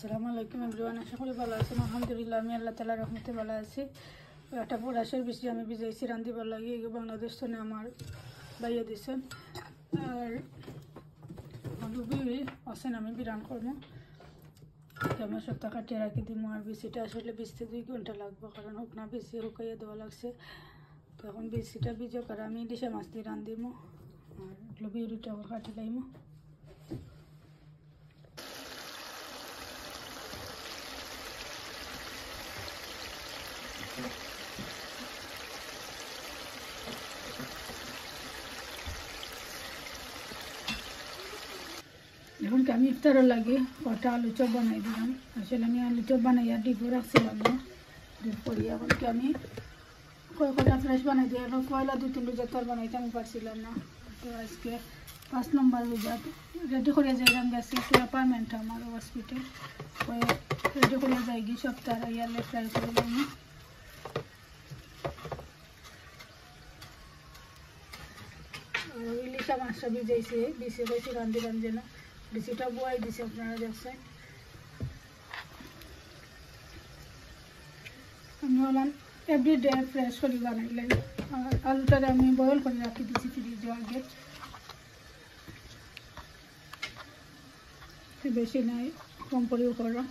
আসসালামু আলাইকুম এভরিওয়ান, আশা করি ভালো আছেন। আলহামদুলিল্লাহ আমি আল্লাহ তাআলার রহমতে ভালো আছি। একটা পড়াশের বেশি আমি ভিজাইছি রান্ধিবার লাগে, বাংলাদেশ থেকে আমার বাইয়ে দিয়েছেন। আর লুবি আছেন আমি বিরান করবো, আমি সপ্তাহ কাটিয়ে রাখি দিব। আর বেশিটা আসলে ভিজতে 2 ঘন্টা লাগবে, কারণ হোক না বেশি শুকাইয়ে দেওয়া লাগছে। তো এখন বেশিটা ভিজোক আর আমি ইলিশা মাছ দিয়ে রান্ধিব। আর লুবি রুটা কাটি লাইম। এখন কি আমি ইফতারের লাগে কটা আলু চপ বানাই দিলাম। আসলে আমি আলু চপ বানাইয়া ডিপো রাখছিলাম না, ডিপ করি। এখন কি আমি কটা ফ্রেশ বানাই দিই। এখন কয়লা 2-3 রোজার তর বানাইতে আমি পারছিলাম না। তো আজকে 5 নম্বর রোজা রেডি করিয়া যাইলাম, গেছি একটু অ্যাপার্টমেন্ট আমার হসপিটাল, রেডি করিয়া যাই গিয়ে সপ্তাহ ইয়ারলে ফ্রাই করে দিলাম। ইলিশা মাছটা ভিজাইছে, দিছে বেশি রান্ধিলাম যেন, বেশিটা বয়াই দিছে আপনারা দেখছেন। আমি বললাম এভরিডে ফ্রেশ করে বানাইলাম। আর আলুটারে আমি বয়েল করে রাখি দিয়েছি ফ্রিজে আগে, বেশি নাই, কম করেও করো।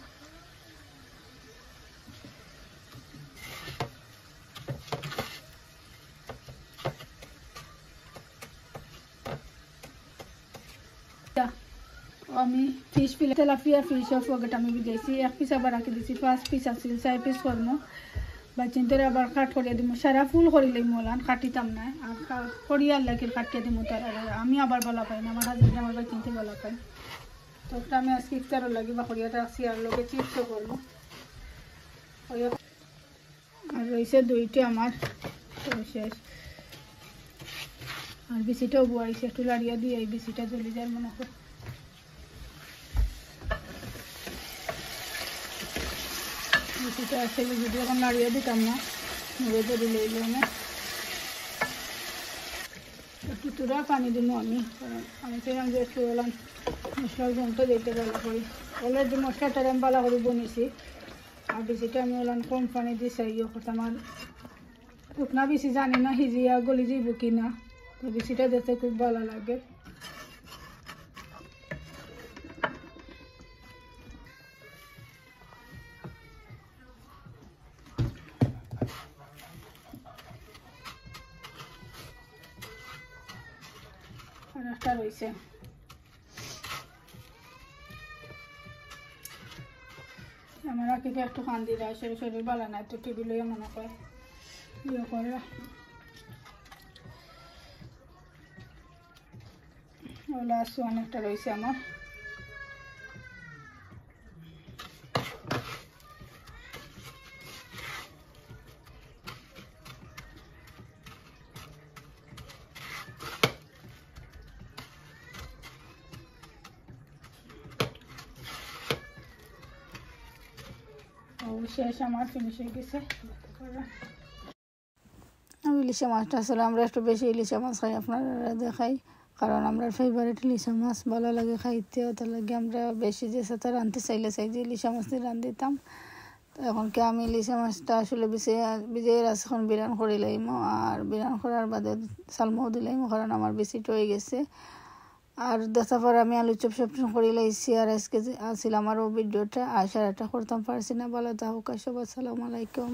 আমি ফিশ তেলাপিয়া ফিশ অফ ওগেট আমি ভিজাইছি, 1 পিস আবার রাখি দিয়েছি। 5 পিস আছে, 4 পিস করবো বা চিন্তারে আবার কাট করিয়া দিব। সারা ফুল করিলে মোলান কাটিতাম না, আর করিয়ার লাগে কাটিয়ে দিব। তার আমি আবার বলা পাই না, আমার হাজবেন্ড আমার ভাই চিনতে বলা পাই। তো আমি আজকে ইফতারও লাগে বা করিয়াটা রাখছি, আর লোকে চিপসও করবো। আর রয়েছে 2টা আমার শেষ। আর বেশিটাও বুয়াইছে, একটু লাড়িয়া দিয়ে এই বেশিটা জ্বলি যায় মনে হয়। বেশিটা আসলে যদি এখন লাড়িয়ে দিতাম না, মুড়ে ধরে লইল না। একটু তোরা পানি দিব আমি চাইলাম যে একটু বললাম মশলার গন্ধটা দিতে ভালো করি। অলরেডি মশলাটা আমি ভালো করে বনিয়েছি। আর বেশিটা আমি বললাম কম পানি দিয়ে চাইও কথা আমার শুকনা বেশি জানি না সিজিয়া গলি যাইব কি না। তো বেশিটা দিতে খুব ভালো লাগে। আর একটা রয়েছে, আমার আঁকিকে একটু কান্দি দেয়, শরীর ভালো নাই, তো টিভি লইয়া মনে করে ইয়ে করে। ওগুলো আসছে অনেকটা রয়েছে আমার। শেষ আমার ফিনিশ হয়ে গেছে। ইলিশা মাছটা আসলে আমরা একটু বেশি ইলিশা মাছ খাই, আপনারা দেখাই, কারণ আমরা ফেভারিট ইলিশা মাছ ভালো লাগে খাইতে। তার লাগে আমরা বেশি যে সাথে রাঁধতে চাইলে চাই যে ইলিশা মাছ দিয়ে রাঁধিতাম। তো এখন কি আমি ইলিশা মাছটা আসলে ভিজিয়ে এখন বিরান করে লাইম। আর বিরান করার বাদে সালমাও দিলাম, কারণ আমার বেশিটা হয়ে গেছে। আর দেখা পর আমি আলু চপ সব করে লাইছি। আর আজকে আসছিল আমারও ভিডিওটা, আর সারাটা করতাম পারছি না। ভালো থাকুক সব, আসসালামু আলাইকুম।